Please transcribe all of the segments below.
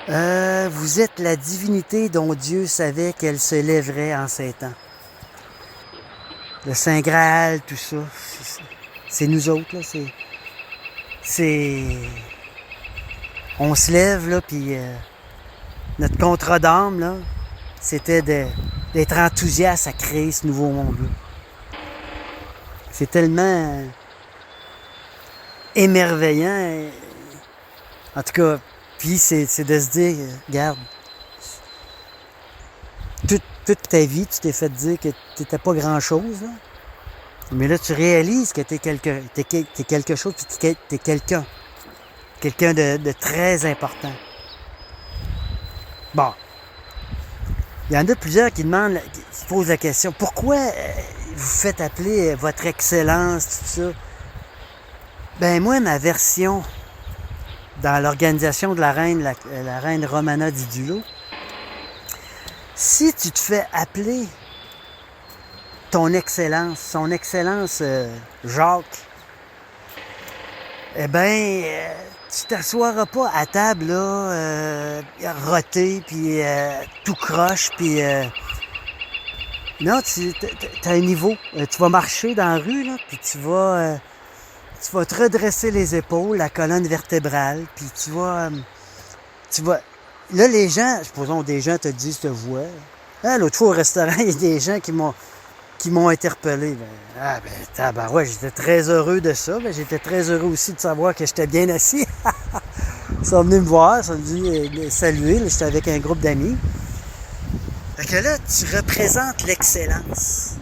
Vous êtes la divinité dont Dieu savait qu'elle se lèverait en ces temps. Le Saint Graal, tout ça, c'est nous autres, là. C'est... On se lève, là, puis notre contrat d'âme, là, c'était d'être enthousiaste à créer ce nouveau monde-là. C'est tellement émerveillant. En tout cas, puis c'est de se dire, regarde, toute ta vie, tu t'es fait dire que tu n'étais pas grand-chose, là. Mais là, tu réalises que t'es quelque chose, puis t'es quelqu'un. Quelqu'un de très important. Bon. Il y en a plusieurs qui demandent, qui se posent la question, pourquoi vous faites appeler votre excellence, tout ça? Ben moi, ma version dans l'organisation de la reine Romana Didulo, si tu te fais appeler ton excellence, son excellence Jacques, eh ben, tu t'assoiras pas à table, là, roté, puis tout croche, puis... non, t'as un niveau. Tu vas marcher dans la rue, là, puis tu vas te redresser les épaules, la colonne vertébrale, puis tu vas... Là, les gens, supposons des gens te disent, te voient. Hein, l'autre fois au restaurant, il y a des gens qui m'ont interpellé. Tabarouette, j'étais très heureux de ça. J'étais très heureux aussi de savoir que j'étais bien assis. Ils sont venus me voir, ils sont venus saluer. Là, j'étais avec un groupe d'amis. Fait que là, tu représentes l'excellence.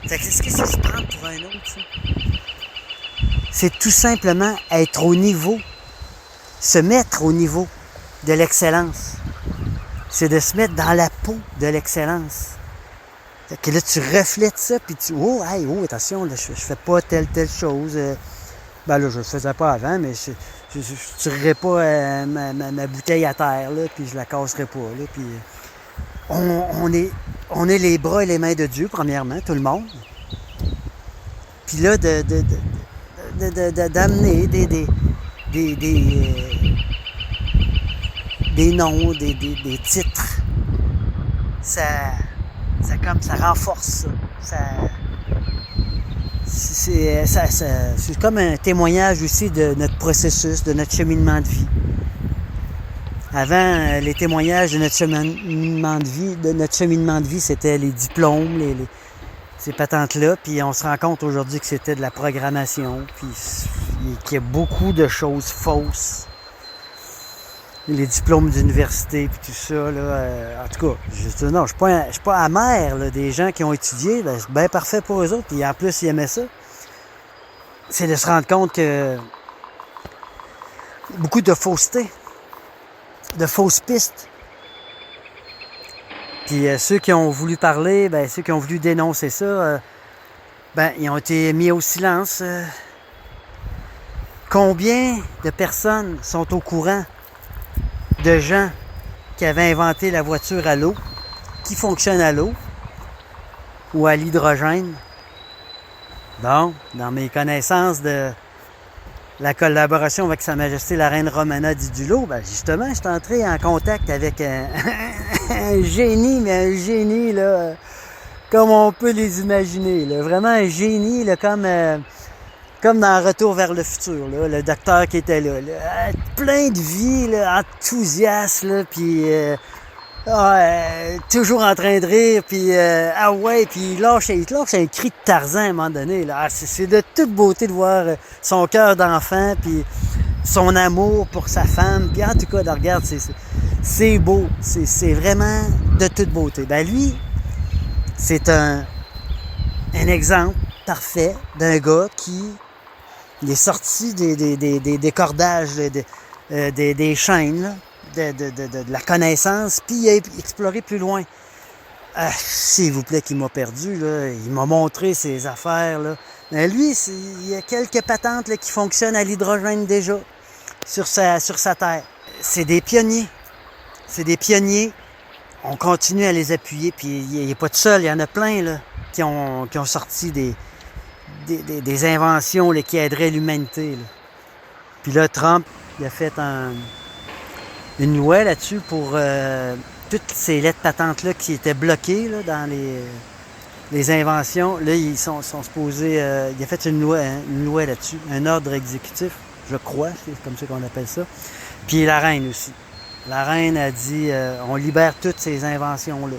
Fait que est-ce que ça se prend pour un autre, ça? C'est tout simplement être au niveau, se mettre au niveau de l'excellence. C'est de se mettre dans la peau de l'excellence. Fait que là, tu reflètes ça, puis tu... Oh, attention, là, je fais pas telle chose. Ben là, je le faisais pas avant, mais je tirerais pas ma bouteille à terre, là, puis je la casserais pas, là, puis... On est les bras et les mains de Dieu, premièrement, tout le monde. Puis là, d'amener des noms, des titres, ça renforce ça. C'est comme un témoignage aussi de notre processus, de notre cheminement de vie. Avant, les témoignages de notre cheminement de vie, c'était les diplômes, ces patentes-là. Puis on se rend compte aujourd'hui que c'était de la programmation, puis qu'il y a beaucoup de choses fausses. Les diplômes d'université, puis tout ça, là. En tout cas, je suis pas amer, là, des gens qui ont étudié. Ben, c'est bien parfait pour eux autres. Puis en plus, ils aimaient ça. C'est de se rendre compte que beaucoup de fausseté, de fausses pistes. Puis ceux qui ont voulu parler, ceux qui ont voulu dénoncer ça, ils ont été mis au silence. Combien de personnes sont au courant de gens qui avaient inventé la voiture à l'eau, qui fonctionne à l'eau ou à l'hydrogène? Donc, dans mes connaissances de la collaboration avec Sa Majesté la Reine Romana Didulo, justement, je suis entré en contact avec un génie, mais un génie, là, comme on peut les imaginer, là. Vraiment un génie, là, comme dans Retour vers le futur, là, le docteur qui était là, plein de vie, là, enthousiaste, là, puis toujours en train de rire, puis puis il lâche un cri de Tarzan à un moment donné, là. C'est de toute beauté de voir son cœur d'enfant, puis son amour pour sa femme, puis en tout cas, regarde, c'est beau, c'est vraiment de toute beauté. Lui, c'est un exemple parfait d'un gars qui il est sorti des cordages, des chaînes, là, de la connaissance, puis il a exploré plus loin. S'il vous plaît, qu'il m'a perdu, là. Il m'a montré ses affaires, là. Mais lui, il y a quelques patentes là, qui fonctionnent à l'hydrogène déjà sur sa terre. C'est des pionniers. C'est des pionniers. On continue à les appuyer, puis il n'est pas tout seul. Il y en a plein là, qui ont sorti des inventions là, qui aideraient l'humanité. Là. Puis là, Trump, il a fait une loi là-dessus pour toutes ces lettres patentes-là qui étaient bloquées là, dans les inventions. Là, ils sont supposés... il a fait une loi là-dessus, un ordre exécutif, je crois, c'est comme ça qu'on appelle ça. Puis la reine aussi. La reine a dit, on libère toutes ces inventions-là.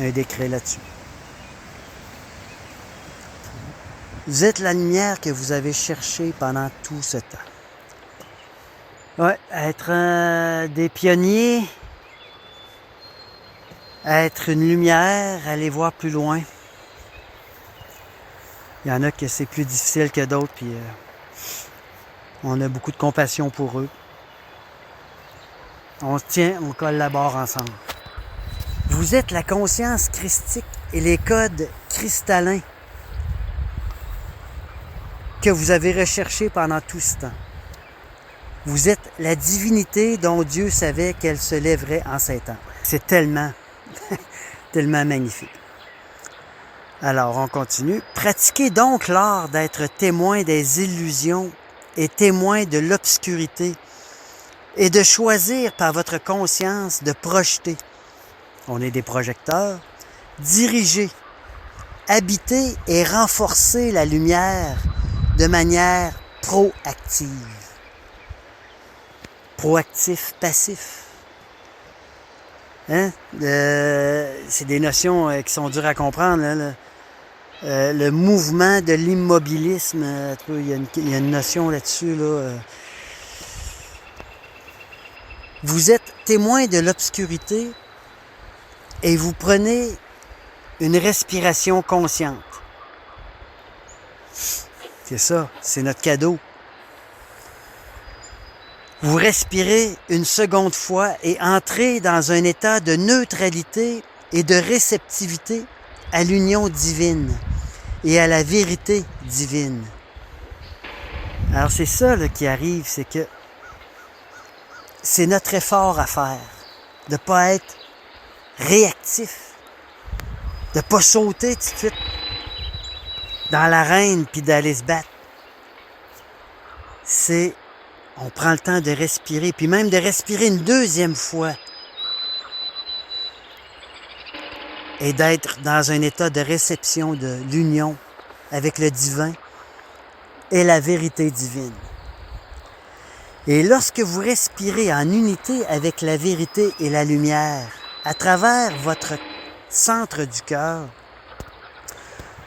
Un décret là-dessus. Vous êtes la lumière que vous avez cherchée pendant tout ce temps. Ouais, être des pionniers, être une lumière, aller voir plus loin. Il y en a que c'est plus difficile que d'autres, puis on a beaucoup de compassion pour eux. On se tient, on collabore ensemble. Vous êtes la conscience christique et les codes cristallins que vous avez recherchés pendant tout ce temps. Vous êtes la divinité dont Dieu savait qu'elle se lèverait en ces temps. C'est tellement, tellement magnifique. Alors, on continue. Pratiquez donc l'art d'être témoin des illusions et témoin de l'obscurité et de choisir par votre conscience de projeter. On est des projecteurs. Diriger, habiter et renforcer la lumière de manière proactive. Proactif, passif. Hein? C'est des notions qui sont dures à comprendre. Là. Le mouvement de l'immobilisme, il y a une notion là-dessus. Là. Vous êtes témoin de l'obscurité et vous prenez une respiration consciente. C'est ça, c'est notre cadeau. Vous respirez une seconde fois et entrez dans un état de neutralité et de réceptivité à l'union divine et à la vérité divine. Alors c'est ça là, qui arrive, c'est que c'est notre effort à faire, de ne pas être réactif, de ne pas sauter tout de suite dans l'arène puis d'aller se battre. On prend le temps de respirer, puis même de respirer une deuxième fois et d'être dans un état de réception de l'union avec le divin et la vérité divine. Et lorsque vous respirez en unité avec la vérité et la lumière, à travers votre centre du cœur,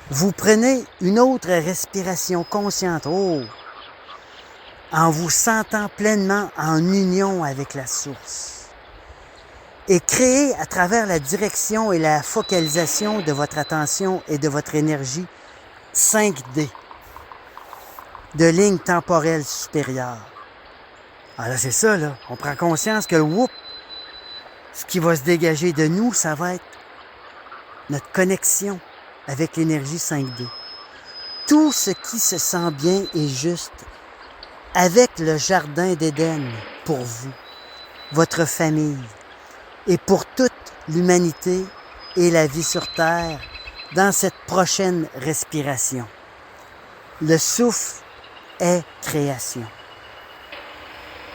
vous prenez une autre respiration consciente, en vous sentant pleinement en union avec la source. Et créez à travers la direction et la focalisation de votre attention et de votre énergie 5D, de lignes temporelles supérieures. Alors c'est ça, là. On prend conscience que ce qui va se dégager de nous, ça va être notre connexion avec l'énergie 5D. Tout ce qui se sent bien et juste avec le jardin d'Éden pour vous, votre famille et pour toute l'humanité et la vie sur Terre dans cette prochaine respiration. Le souffle est création.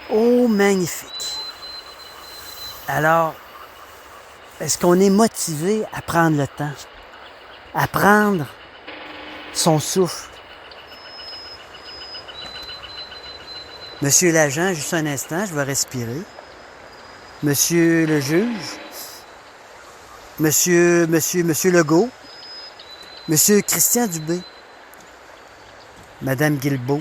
Oh, magnifique! Alors, est-ce qu'on est motivé à prendre le temps, à prendre son souffle? Monsieur l'agent, juste un instant, je vais respirer. Monsieur le juge, Monsieur Legault, Monsieur Christian Dubé, Madame Guilbeault.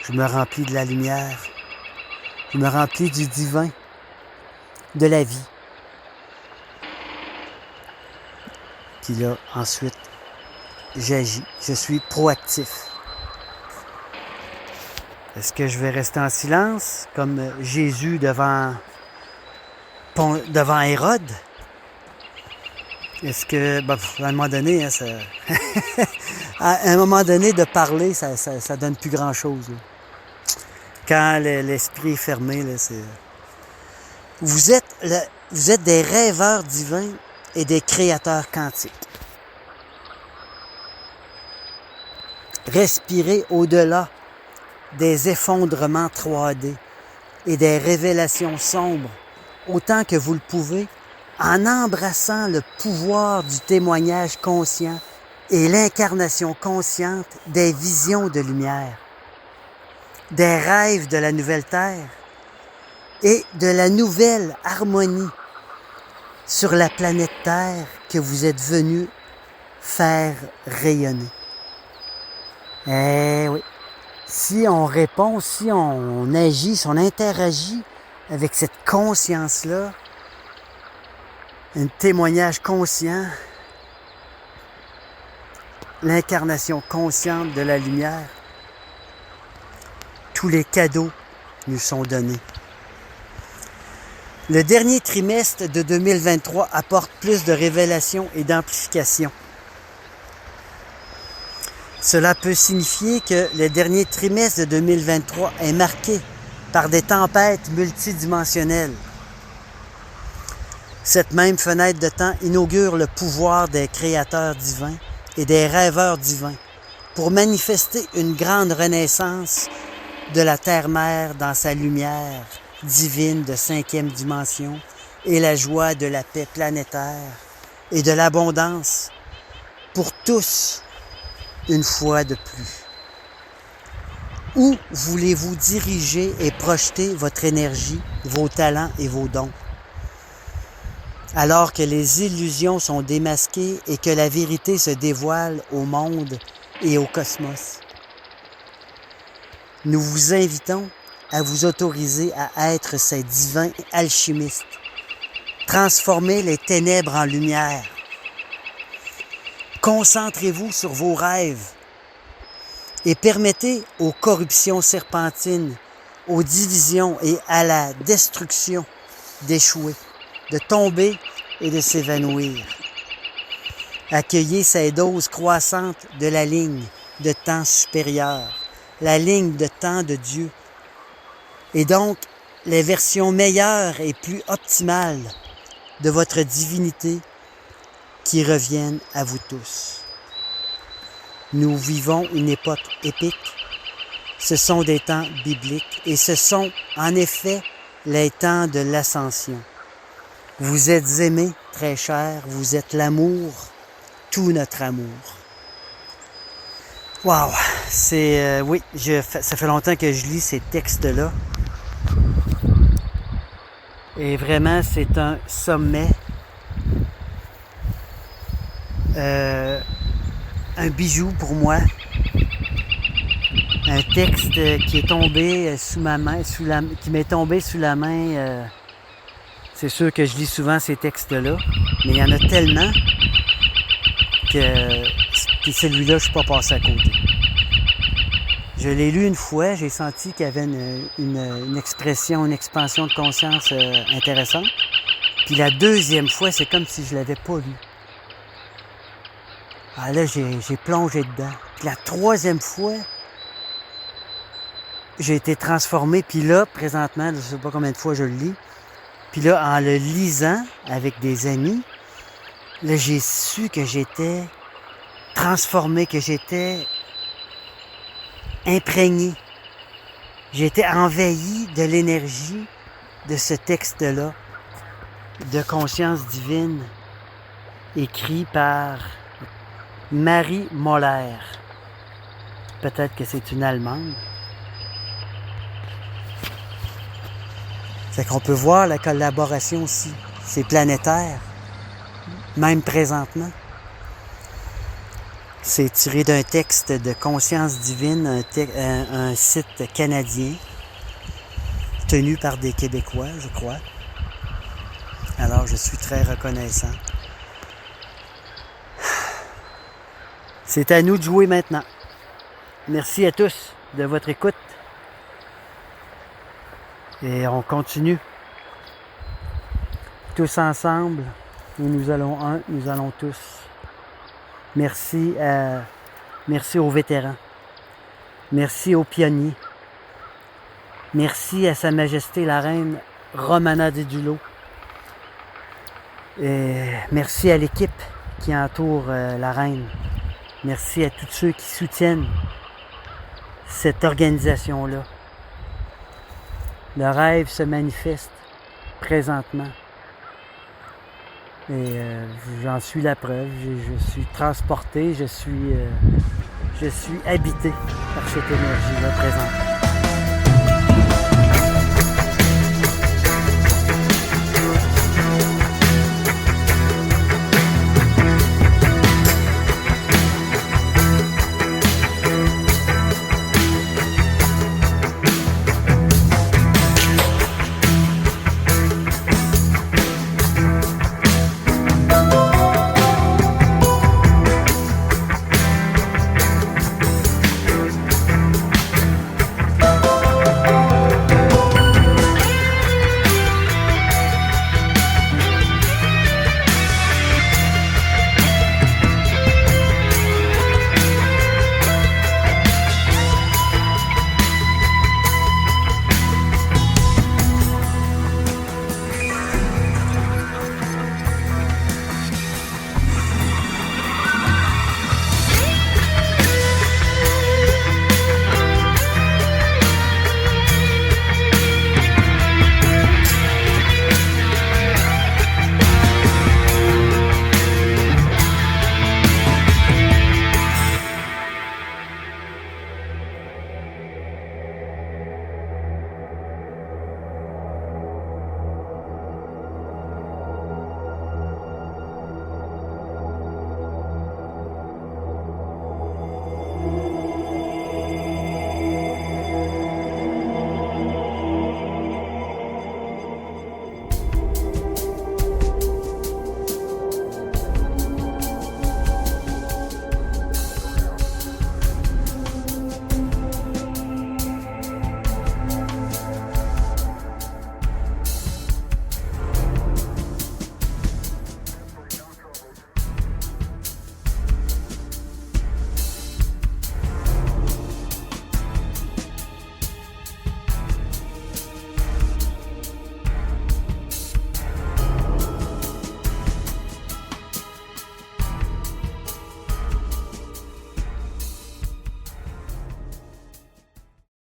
Je me remplis de la lumière. Je me remplis du divin, de la vie. Puis là, ensuite, j'agis. Je suis proactif. Est-ce que je vais rester en silence, comme Jésus devant Hérode? Est-ce que, à un moment donné, hein, à un moment donné, de parler, ça donne plus grand-chose. Là. Quand l'esprit est fermé, là, c'est... Vous êtes des rêveurs divins et des créateurs quantiques. Respirez au-delà des effondrements 3D et des révélations sombres autant que vous le pouvez en embrassant le pouvoir du témoignage conscient et l'incarnation consciente des visions de lumière, des rêves de la nouvelle Terre et de la nouvelle harmonie sur la planète Terre que vous êtes venu faire rayonner. Eh oui, si on répond, si on agit, si on interagit avec cette conscience-là, un témoignage conscient, l'incarnation consciente de la lumière, tous les cadeaux nous sont donnés. Le dernier trimestre de 2023 apporte plus de révélations et d'amplification. Cela peut signifier que le dernier trimestre de 2023 est marqué par des tempêtes multidimensionnelles. Cette même fenêtre de temps inaugure le pouvoir des créateurs divins et des rêveurs divins pour manifester une grande renaissance de la Terre-Mère dans sa lumière divine de 5e dimension et la joie de la paix planétaire et de l'abondance pour tous une fois de plus. Où voulez-vous diriger et projeter votre énergie, vos talents et vos dons? Alors que les illusions sont démasquées et que la vérité se dévoile au monde et au cosmos. Nous vous invitons à vous autoriser à être ces divins alchimistes. Transformez les ténèbres en lumière. Concentrez-vous sur vos rêves et permettez aux corruptions serpentines, aux divisions et à la destruction d'échouer, de tomber et de s'évanouir. Accueillez ces doses croissantes de la ligne de temps supérieure, la ligne de temps de Dieu, et donc les versions meilleures et plus optimales de votre divinité qui reviennent à vous tous. Nous vivons une époque épique. Ce sont des temps bibliques et ce sont en effet les temps de l'ascension. Vous êtes aimés, très chers, vous êtes l'amour, tout notre amour. Wow! Oui, ça fait longtemps que je lis ces textes-là. Et vraiment, c'est un sommet. Un bijou pour moi. Un texte qui est tombé sous ma main, qui m'est tombé sous la main. C'est sûr que je lis souvent ces textes-là, mais il y en a tellement que puis celui-là, je ne suis pas passé à côté. Je l'ai lu une fois, j'ai senti qu'il y avait une expression, une expansion de conscience intéressante. Puis la deuxième fois, c'est comme si je ne l'avais pas lu. Ah là, j'ai plongé dedans. Puis la troisième fois, j'ai été transformé. Puis là, présentement, je ne sais pas combien de fois je le lis. Puis là, en le lisant avec des amis, là, j'ai su que j'étais transformé, que j'étais imprégné. J'ai été envahi de l'énergie de ce texte-là, de conscience divine, écrit par Marie Moller. Peut-être que c'est une Allemande. C'est qu'on peut voir la collaboration aussi. C'est planétaire, même présentement. C'est tiré d'un texte de Conscience divine, un site canadien, tenu par des Québécois, je crois. Alors, je suis très reconnaissant. C'est à nous de jouer maintenant. Merci à tous de votre écoute. Et on continue. Tous ensemble, et nous allons un, nous allons tous. Merci aux vétérans. Merci aux pionniers. Merci à Sa Majesté la Reine Romana Didulo. Et merci à l'équipe qui entoure la Reine. Merci à tous ceux qui soutiennent cette organisation-là. Le rêve se manifeste présentement. Et j'en suis la preuve. Je suis transporté, je suis habité par cette énergie-là présentement.